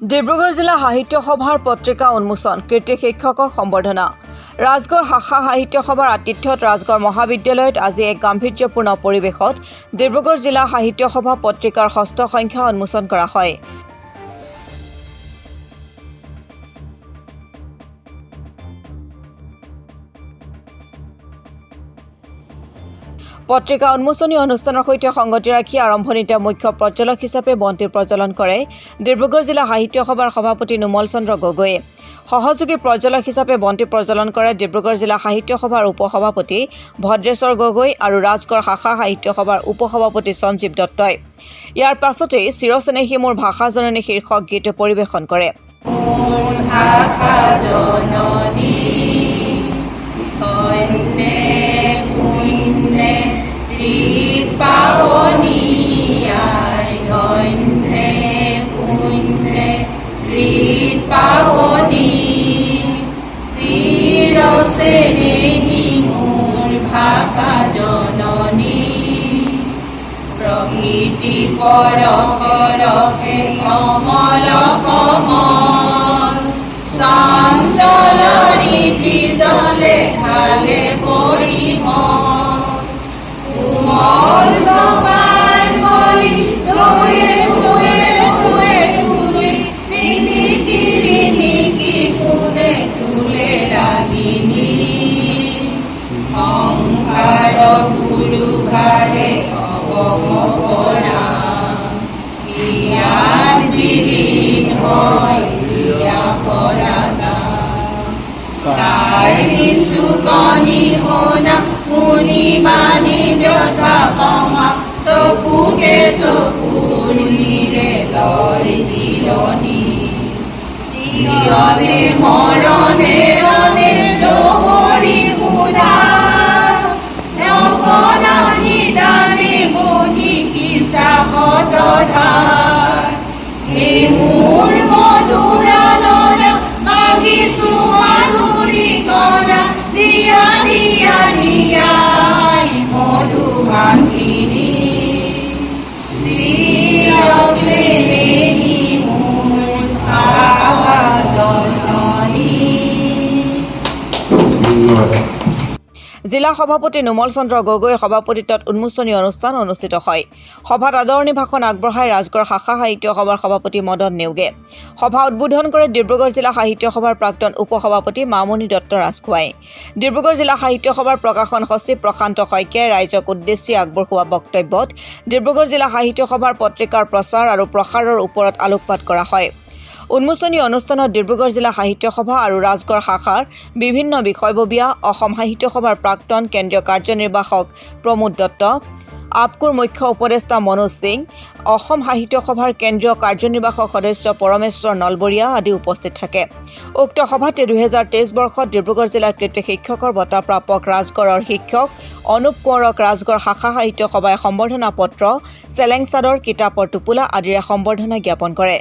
ডিব্ৰুগড় জিলা সাহিত্য সভাৰ পত্ৰিকা উন্মোচন কৃতি শিক্ষকক সম্বৰ্ধনা ৰাজগড় শাখা সাহিত্য সভাৰ আতিথ্যত ৰাজগড় মহাবিদ্যালয়ত আজি এক গাম্ভীৰ্যপূৰ্ণ পৰিৱেশত ডিব্ৰুগড় জিলা সাহিত্য সভা পত্ৰিকাৰ ষষ্ঠ সংখ্যা উন্মোচন কৰা হয়। পত্ৰিকা উন্মোচনী অনুষ্ঠানৰ সৈতে সংগতি ৰাখি আৰম্ভণিতে মুখ্য প্ৰজ্বলক হিচাপে বন্তি প্ৰজ্বলন কৰে ডিব্ৰুগড় জিলা সাহিত্য সভাৰ সভাপতি নুমল চন্দ্ৰ গগৈয়ে। সহযোগী প্ৰজ্বলক হিচাপে বন্তি প্ৰজ্বলন কৰে ডিব্ৰুগড় জিলা সাহিত্য সভাৰ উপসভাপতি ভদ্ৰেশ্বৰ গগৈ আৰু ৰাজগড় শাখা সাহিত্য সভাৰ উপসভাপতি সঞ্জীৱ দত্তই। ইয়াৰ পাছতেই চিৰচেনেহী মোৰ ভাষা জননী শীৰ্ষক গীত পৰিৱেশন কৰে। প্রকৃতি পরপরকে কমল কমল চঞ্চল রীতি জলে ঢালে পরিমল কোমল সবাই বলি ধুয়ে ধুয়ে ধুয়ে ধুয়ে নিকি কোনে তুলে রাগিনী অহংকার গুরু ঘাড়ে অবমনা ইয়াদ বিলীন হয় ক্রিয়া পরাগা কার নিসুকনি হোনা মুনি বাণী ব্যথা কমা চকুকে চকুর নিরে লয় জিরনি জিয়নে মরণে রণে দৌড়ি হুদা নখনা নিদানে বহি কিসা হতধার হে মূর মধুরা নরা মাগিছো মাধুরী করা দিয়া দিয়া নিয়াই মধু ভাঙ্গিনী শ্রীরসে নেহি মূর ভাষা জননী। জিলা সভাপতি নুমল চন্দ্ৰ গগৈৰ সভাপতিত্বত উন্মোচনী অনুষ্ঠান অনুষ্ঠিত হয়। সভাত আদৰণি ভাষণ আগবঢ়াই ৰাজগড় শাখা সাহিত্য সভাৰ সভাপতি মদন নেওগে। সভা উদ্বোধন কৰে ডিব্ৰুগড় জিলা সাহিত্য সভাৰ প্ৰাক্তন উপসভাপতি মামণি দত্ত ৰাজখোৱাই। ডিব্ৰুগড় জিলা সাহিত্য সভাৰ প্ৰকাশন সচিব প্ৰশান্ত শইকীয়াই ৰাইজক উদ্দেশ্যি আগবঢ়োৱা বক্তব্যত ডিব্ৰুগড় জিলা সাহিত্য সভাৰ পত্ৰিকাৰ প্ৰচাৰ আৰু প্ৰসাৰৰ ওপৰত আলোকপাত কৰা হয়। উন্মোচনী অনুষ্ঠানত ডিব্ৰুগড় জিলা সাহিত্য সভা আৰু ৰাজগড় শাখাৰ বিভিন্ন বিষয়ববীয়া, অসম সাহিত্য সভাৰ প্ৰাক্তন কেন্দ্ৰীয় কাৰ্যনিৰ্বাহক প্ৰমোদ দত্ত, আপকোৰ মুখ্য উপদেষ্টা মনোজ সিং, অসম সাহিত্য সভাৰ কেন্দ্ৰীয় কাৰ্যনিৰ্বাহক সদস্য পৰমেশ্বৰ নলবৰীয়া আদি উপস্থিত থাকে। উক্ত সভাতে 2023 বৰ্ষত ডিব্ৰুগড় জিলাৰ কৃতি শিক্ষকৰ বঁটা প্ৰাপক ৰাজগড়ৰ শিক্ষক অনুপ কোঁৱৰক ৰাজগড় শাখা সাহিত্য সভাই সম্বৰ্ধনা পত্ৰ, চেলেং চাদৰ, কিতাপৰ টোপোলা আদিৰে সম্বৰ্ধনা জ্ঞাপন কৰে।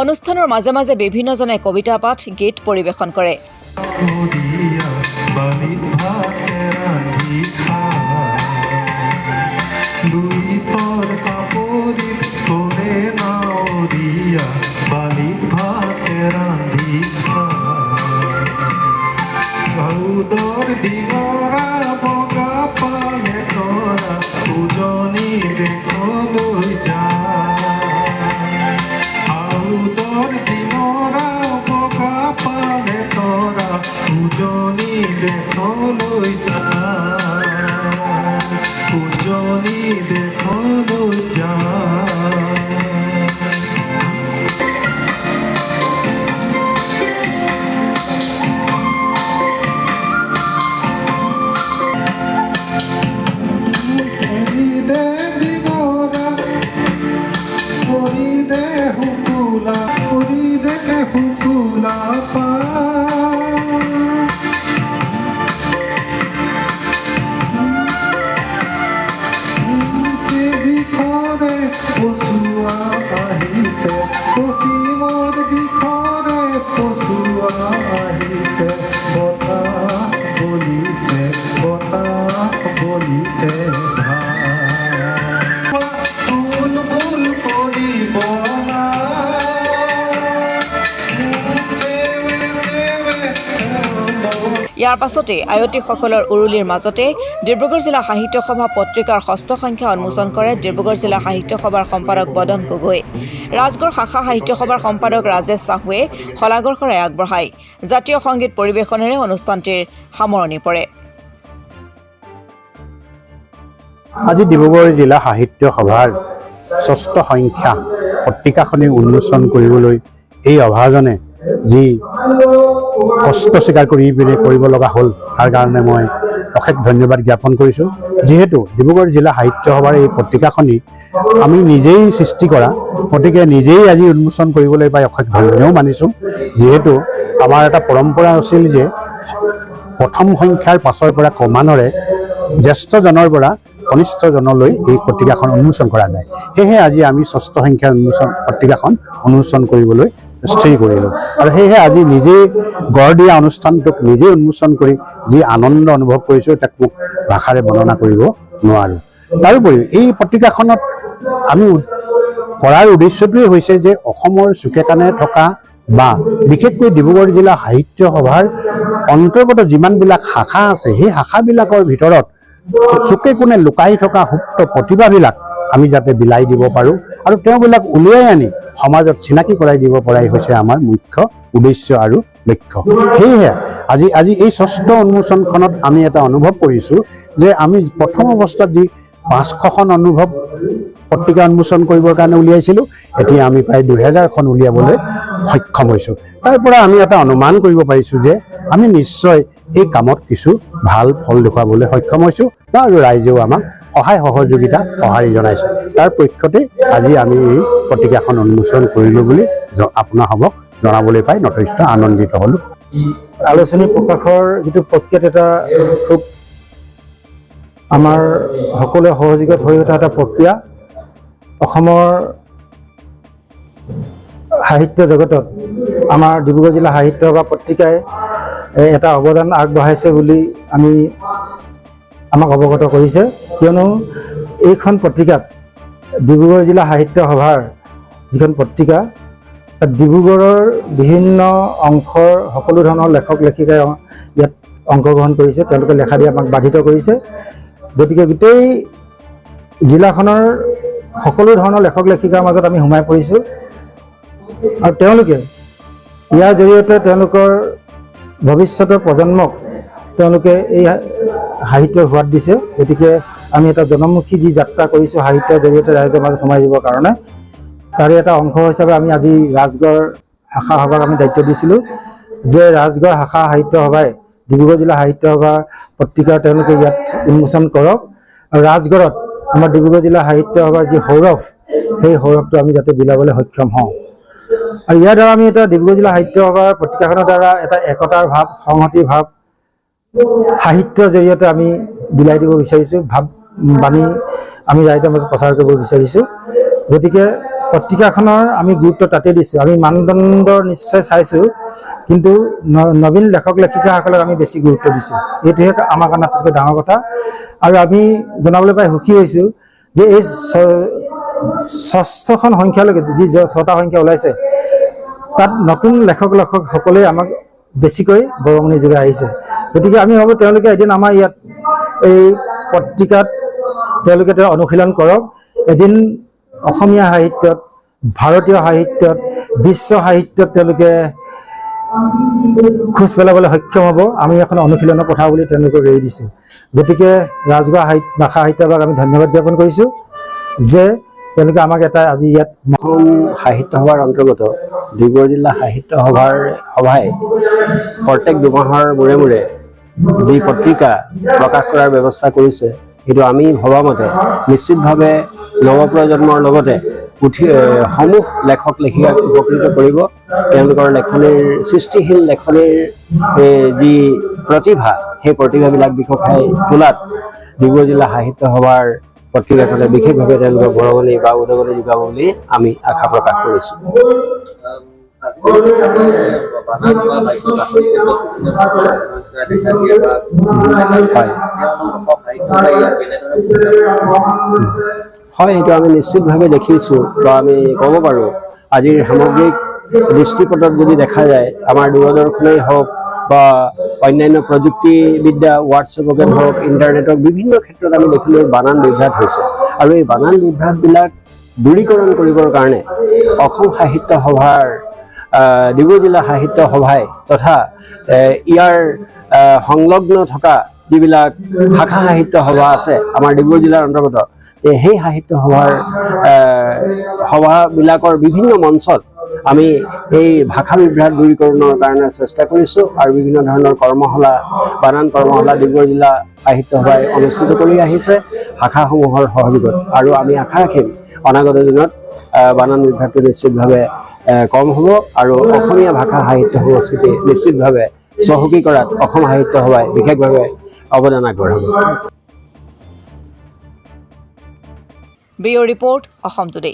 অনুষ্ঠানৰ মাজে মাজে বিভিন্নজনে কবিতা পাঠ, গীত পৰিৱেশন কৰে। হুকুলা ইয়াৰ পাছতে আয়তীসকলৰ উৰুলিৰ মাজতে ডিব্ৰুগড় জিলা সাহিত্য সভা পত্ৰিকাৰ ৬ষ্ঠ সংখ্যা উন্মোচন কৰে ডিব্ৰুগড় জিলা সাহিত্য সভাৰ সম্পাদক বদন গগৈ। ৰাজগড় শাখা সাহিত্য সভাৰ সম্পাদক ৰাজেশ চাহুৱে শলাগৰ শৰাই আগবঢ়ায়। জাতীয় সংগীত পৰিৱেশনেৰে অনুষ্ঠানটিৰ সামৰণি পৰে। আজি ডিব্ৰুগড় জিলা সাহিত্য সভাৰ ৬ষ্ঠ সংখ্যা পত্ৰিকাখনি উন্মোচন কৰিবলৈ এই অভাজনে যি কষ্ট স্বীকাৰ কৰি পিনে কৰিব লগা হ'ল তাৰ কাৰণে মই অশেষ ধন্যবাদ জ্ঞাপন কৰিছোঁ। যিহেতু ডিব্ৰুগড় জিলা সাহিত্য সভাৰ এই পত্ৰিকাখনি আমি নিজেই সৃষ্টি কৰা, গতিকে নিজেই আজি উন্মোচন কৰিবলৈ পাই অশেষ ধন্যও মানিছোঁ। যিহেতু আমাৰ এটা পৰম্পৰা আছিল যে প্ৰথম সংখ্যাৰ পাছৰ পৰা ক্ৰমান্বয়ে জ্যেষ্ঠজনৰ পৰা কনিষ্ঠজনলৈ এই পত্ৰিকাখন উন্মোচন কৰা যায়। সেয়েহে আজি আমি ৬ষ্ঠ সংখ্যাৰ পত্ৰিকাখন উন্মোচন কৰিবলৈ স্থিৰ কৰিলোঁ আৰু সেয়েহে আজি নিজেই গঢ় দিয়া অনুষ্ঠানটোক নিজেই উন্মোচন কৰি যি আনন্দ অনুভৱ কৰিছোঁ তাক মোক ভাষাৰে বৰ্ণনা কৰিব নোৱাৰোঁ। তাৰোপৰি এই পত্ৰিকাখনত আমি কৰাৰ উদ্দেশ্যটোৱেই হৈছে যে অসমৰ চুকে কাণে থকা বা বিশেষকৈ ডিব্ৰুগড় জিলা সাহিত্য সভাৰ অন্তৰ্গত যিমানবিলাক শাখা আছে সেই শাখাবিলাকৰ ভিতৰত চুকে কোণে লুকাই থকা সুপ্ত প্ৰতিভাবিলাক আমি যাতে বিলাই দিব পাৰোঁ আৰু তেওঁবিলাক উলিয়াই আনি সমাজত চিনাকি কৰাই দিব পৰাই হৈছে আমাৰ মুখ্য উদ্দেশ্য আৰু লক্ষ্য। সেয়েহে আজি এই ৬ষ্ঠ উন্মোচনখনত আমি এটা অনুভৱ কৰিছোঁ যে আমি প্ৰথম অৱস্থাত যি ৫০০খন অনুভৱ পত্ৰিকা উন্মোচন কৰিবৰ কাৰণে উলিয়াইছিলোঁ, এতিয়া আমি প্ৰায় ২০০০খন উলিয়াবলৈ সক্ষম হৈছোঁ। তাৰ পৰা আমি এটা অনুমান কৰিব পাৰিছোঁ যে আমি নিশ্চয় এই কামত কিছু ভাল ফল দেখুৱাবলৈ সক্ষম হৈছোঁ আৰু ৰাইজেও আমাক সহায় সহযোগিতা সঁহাৰি জনাইছে। তাৰ পক্ষতে আজি আমি এই পত্ৰিকাখন উন্মোচন কৰিলোঁ বুলি আপোনাসবক জনাবলৈ পাই যথেষ্ট আনন্দিত হ'লোঁ। আলোচনী প্ৰকাশৰ যিটো প্ৰক্ৰিয়াত এটা খুব আমাৰ সকলোৱে সহযোগত হৈ উঠা এটা প্ৰক্ৰিয়া, অসমৰ সাহিত্য জগতত আমাৰ ডিব্ৰুগড় জিলা সাহিত্য সভা পত্ৰিকাই এটা অৱদান আগবঢ়াইছে বুলি আমাক অৱগত কৰিছে। কিয়নো এইখন পত্ৰিকাত ডিব্ৰুগড় জিলা সাহিত্য সভাৰ যিখন পত্ৰিকা, তাত ডিব্ৰুগড়ৰ বিভিন্ন অংশৰ সকলো ধৰণৰ লেখক লেখিকাই ইয়াত অংশগ্ৰহণ কৰিছে। তেওঁলোকে লেখা দি আমাক বাধিত কৰিছে। গতিকে গোটেই জিলাখনৰ সকলো ধৰণৰ লেখক লেখিকাৰ মাজত আমি সোমাই পৰিছোঁ আৰু তেওঁলোকে ইয়াৰ জৰিয়তে তেওঁলোকৰ ভৱিষ্যতৰ প্ৰজন্মক তেওঁলোকে এই সাহিত্যৰ সোৱাদ দিছে। গতিকে আমি এটা জনমুখী যি যাত্ৰা কৰিছোঁ সাহিত্যৰ জৰিয়তে ৰাইজৰ মাজত সোমাই দিবৰ কাৰণে, তাৰে এটা অংশ হিচাপে আমি আজি ৰাজগড় শাখা সভাক আমি দায়িত্ব দিছিলোঁ যে ৰাজগড় শাখা সাহিত্য সভাই ডিব্ৰুগড় জিলা সাহিত্য সভাৰ পত্ৰিকা তেওঁলোকে ইয়াত উন্মোচন কৰক আৰু ৰাজগড়ত আমাৰ ডিব্ৰুগড় জিলা সাহিত্য সভাৰ যি সৌৰভ, সেই সৌৰভটো আমি যাতে বিলাবলৈ সক্ষম হওঁ। আৰু ইয়াৰ দ্বাৰা আমি এটা ডিব্ৰুগড় জিলা সাহিত্য সভাৰ পত্ৰিকাখনৰ দ্বাৰা এটা একতাৰ ভাৱ, সংহতিৰ ভাৱ সাহিত্যৰ জৰিয়তে আমি বিলাই দিব বিচাৰিছোঁ, ভাৱ বাণী আমি ৰাইজৰ মাজত প্ৰচাৰ কৰিব বিচাৰিছোঁ। গতিকে পত্ৰিকাখনৰ আমি গুৰুত্ব তাতে দিছোঁ। আমি মানদণ্ড নিশ্চয় চাইছোঁ, কিন্তু নবীন লেখক লেখিকাসকলক আমি বেছি গুৰুত্ব দিছোঁ। এইটোহে আমাৰ কাৰণে আটাইতকৈ ডাঙৰ কথা। আৰু আমি জনাবলৈ পাই সুখী হৈছোঁ যে এই ৬ষ্ঠখন সংখ্যালৈকে যি ৬টা সংখ্যা ওলাইছে, তাত নতুন লেখকসকলে আমাক বেছিকৈ বৰঙণি যোগাই আহিছে। গতিকে আমি ভাবোঁ তেওঁলোকে এদিন আমাৰ ইয়াত এই পত্ৰিকাত তেওঁলোকে অনুশীলন কৰক। এদিন অসমীয়া সাহিত্যত, ভাৰতীয় সাহিত্যত, বিশ্ব সাহিত্যত তেওঁলোকে খোজ পেলাবলৈ সক্ষম হ'ব। আমি এখন অনুশীলনৰ কথা বুলি তেওঁলোকক এৰি দিছোঁ। গতিকে ৰাজগড় শাখা সাহিত্য সভাক আমি ধন্যবাদ জ্ঞাপন কৰিছোঁ যে তেওঁলোকে আমাক এটা আজি ইয়াত অসম সাহিত্য সভাৰ অন্তৰ্গত ডিব্ৰুগড় জিলা সাহিত্য সভাই প্ৰত্যেক দুমাহৰ মূৰে মূৰে যি পত্ৰিকা প্ৰকাশ কৰাৰ ব্যৱস্থা কৰিছে, সেইটো আমি ভবামতে নিশ্চিতভাৱে নৱপ্ৰজন্মৰ লগতে সমূহ লেখক লেখিকাক উপকৃত কৰিব তেওঁলোকৰ লেখনিৰ সৃষ্টিশীল লেখনিৰ যি প্ৰতিভা সেই প্ৰতিভাবিলাক বিকশাই তোলাত ডিব্ৰুগড় জিলা সাহিত্য সভাৰ পত্ৰিকাখনে বিশেষভাৱে তেওঁলোকক বৰঙণি বা উদগনি যোগাব বুলি আমি আশা প্ৰকাশ কৰিছোঁ। হয়, এইটো আমি নিশ্চিতভাৱে দেখিছোঁ বা আমি ক'ব পাৰোঁ আজিৰ সামগ্ৰিক দৃষ্টিপটত যদি দেখা যায় আমাৰ দূৰদৰ্শনেই হওক বা অন্যান্য প্ৰযুক্তিবিদ্যা হোৱাটছএপকে হওক ইণ্টাৰনেটৰ বিভিন্ন ক্ষেত্ৰত আমি দেখিলোঁ বানান বিভ্ৰাট হৈছে আৰু এই বানান বিভ্ৰাটবিলাক দূৰীকৰণ কৰিবৰ কাৰণে অসম সাহিত্য সভাৰ ডিব্ৰুগড় জিলা সাহিত্য সভাই তথা ইয়াৰ সংলগ্ন থকা যিবিলাক শাখা সাহিত্য সভা আছে আমাৰ ডিব্ৰুগড় জিলাৰ অন্তৰ্গত সেই সাহিত্য সভাবিলাকৰ বিভিন্ন মঞ্চত আমি এই ভাষা বিভ্ৰাট দূৰীকৰণৰ কাৰণে চেষ্টা কৰিছোঁ আৰু বিভিন্ন ধৰণৰ কৰ্মশালা বানান কৰ্মশালা ডিব্ৰুগড় জিলা সাহিত্য সভাই অনুষ্ঠিত কৰি আহিছে শাখাসমূহৰ সহযোগত আৰু আমি আশা ৰাখিম অনাগত দিনত বানান বিভ্ৰাটটো নিশ্চিতভাৱে কম হ'ব আৰু অসমীয়া ভাষা সাহিত্য সংস্কৃতি নিশ্চিতভাৱে চহকী কৰাত অসম সাহিত্য সভাই বিশেষভাৱে অৱদান আগবঢ়াব। Bureau report Assam today.